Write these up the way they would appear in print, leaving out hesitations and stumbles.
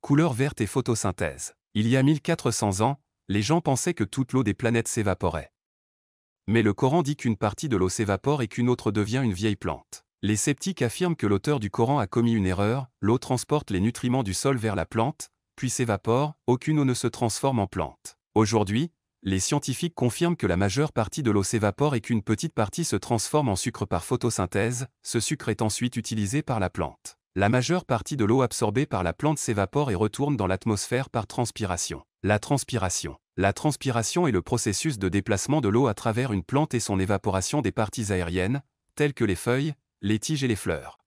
Couleur verte et photosynthèse. Il y a 1400 ans, les gens pensaient que toute l'eau des planètes s'évaporait. Mais le Coran dit qu'une partie de l'eau s'évapore et qu'une autre devient une vieille plante. Les sceptiques affirment que l'auteur du Coran a commis une erreur, l'eau transporte les nutriments du sol vers la plante, puis s'évapore, aucune eau ne se transforme en plante. Aujourd'hui, les scientifiques confirment que la majeure partie de l'eau s'évapore et qu'une petite partie se transforme en sucre par photosynthèse, ce sucre est ensuite utilisé par la plante. La majeure partie de l'eau absorbée par la plante s'évapore et retourne dans l'atmosphère par transpiration. La transpiration. La transpiration est le processus de déplacement de l'eau à travers une plante et son évaporation des parties aériennes, telles que les feuilles, les tiges et les fleurs.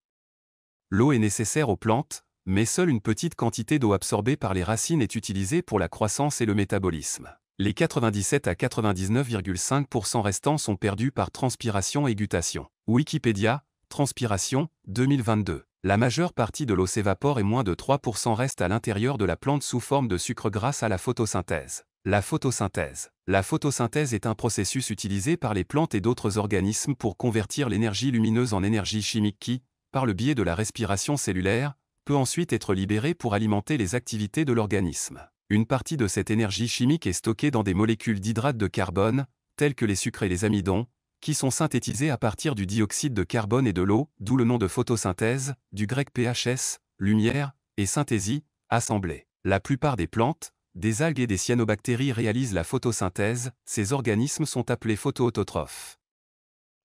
L'eau est nécessaire aux plantes, mais seule une petite quantité d'eau absorbée par les racines est utilisée pour la croissance et le métabolisme. Les 97 à 99,5% restants sont perdus par transpiration et guttation. Wikipédia, transpiration, 2022. La majeure partie de l'eau s'évapore et moins de 3% reste à l'intérieur de la plante sous forme de sucre grâce à la photosynthèse. La photosynthèse. La photosynthèse est un processus utilisé par les plantes et d'autres organismes pour convertir l'énergie lumineuse en énergie chimique qui, par le biais de la respiration cellulaire, peut ensuite être libérée pour alimenter les activités de l'organisme. Une partie de cette énergie chimique est stockée dans des molécules d'hydrate de carbone, telles que les sucres et les amidons, qui sont synthétisés à partir du dioxyde de carbone et de l'eau, d'où le nom de photosynthèse, du grec phs, lumière, et synthèse, assemblée. La plupart des plantes, des algues et des cyanobactéries réalisent la photosynthèse, ces organismes sont appelés photoautotrophes.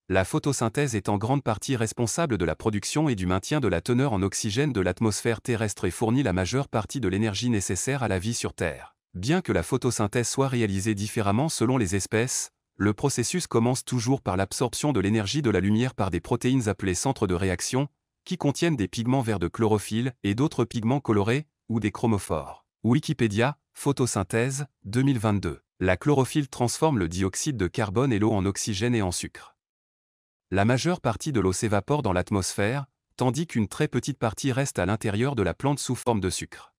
La photosynthèse est en grande partie responsable de la production et du maintien de la teneur en oxygène de l'atmosphère terrestre et fournit la majeure partie de l'énergie nécessaire à la vie sur Terre. Bien que la photosynthèse soit réalisée différemment selon les espèces, le processus commence toujours par l'absorption de l'énergie de la lumière par des protéines appelées centres de réaction, qui contiennent des pigments verts de chlorophylle et d'autres pigments colorés, ou des chromophores. Wikipédia, photosynthèse, 2022. La chlorophylle transforme le dioxyde de carbone et l'eau en oxygène et en sucre. La majeure partie de l'eau s'évapore dans l'atmosphère, tandis qu'une très petite partie reste à l'intérieur de la plante sous forme de sucre.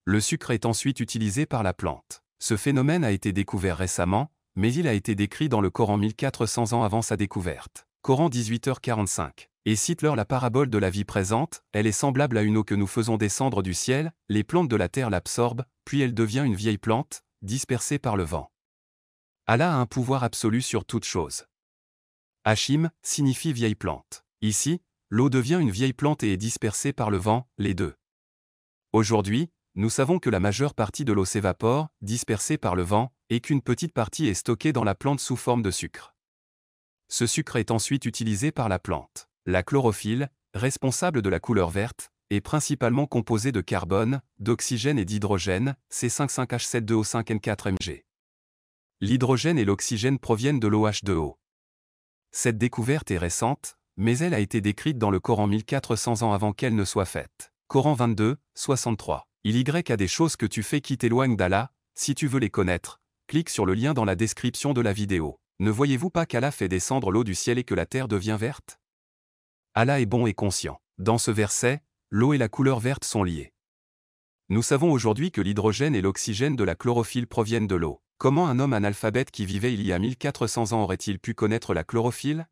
Le sucre est ensuite utilisé par la plante. Ce phénomène a été découvert récemment, mais il a été décrit dans le Coran 1400 ans avant sa découverte. Coran 18h45. Et cite-leur la parabole de la vie présente, elle est semblable à une eau que nous faisons descendre du ciel, les plantes de la terre l'absorbent, puis elle devient une vieille plante, dispersée par le vent. Allah a un pouvoir absolu sur toute chose. Hachim signifie vieille plante. Ici, l'eau devient une vieille plante et est dispersée par le vent, les deux. Aujourd'hui, nous savons que la majeure partie de l'eau s'évapore, dispersée par le vent, et qu'une petite partie est stockée dans la plante sous forme de sucre. Ce sucre est ensuite utilisé par la plante. La chlorophylle, responsable de la couleur verte, est principalement composée de carbone, d'oxygène et d'hydrogène, C5H72O5N4Mg. L'hydrogène et l'oxygène proviennent de l'OH2O. Cette découverte est récente, mais elle a été décrite dans le Coran 1400 ans avant qu'elle ne soit faite. Coran 22, 63. Il y a des choses que tu fais qui t'éloignent d'Allah, si tu veux les connaître, clique sur le lien dans la description de la vidéo. Ne voyez-vous pas qu'Allah fait descendre l'eau du ciel et que la terre devient verte? Allah est bon et conscient. Dans ce verset, l'eau et la couleur verte sont liées. Nous savons aujourd'hui que l'hydrogène et l'oxygène de la chlorophylle proviennent de l'eau. Comment un homme analphabète qui vivait il y a 1400 ans aurait-il pu connaître la chlorophylle?